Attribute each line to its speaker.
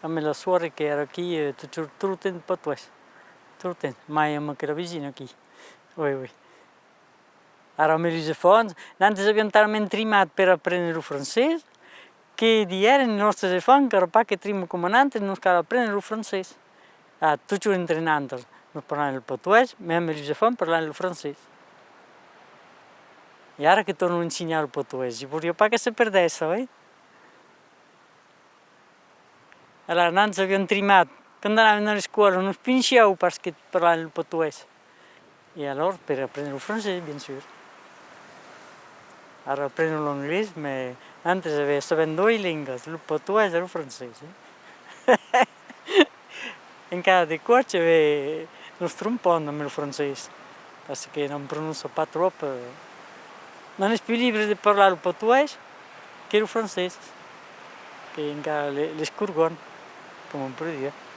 Speaker 1: a mia suora che era qui tutto il tempo português. Tutto il tempo, mai che era vicino qui. Oui. Era meglio se fosse. Antes abbiamo talmente trimato per apprendere il francese che di ieri i nostri telefoni che era che trimo comandante non scala apprendere il francese. Tutto entrenando, non parlando il portoghese, ma meglio se fosse parlando il francese. E ora che torno a insegnare il portoghese, vorrei che si perdesse, Allora, antes abbiamo trimato, quando andavamo alla scuola non spingevo perché parlavo il portoghese. E allora per apprendere il francese, bien sûr. Ora apprendo l'inglese, ma antes avevo due lingue, il portoghese e il francese. In casa di qua c'è uno strumpone nel francese, perché non pronuncio pas troppo. Non è più libero di parlare il portoghese che il francese, che in casa le scorgono, come un po' dire.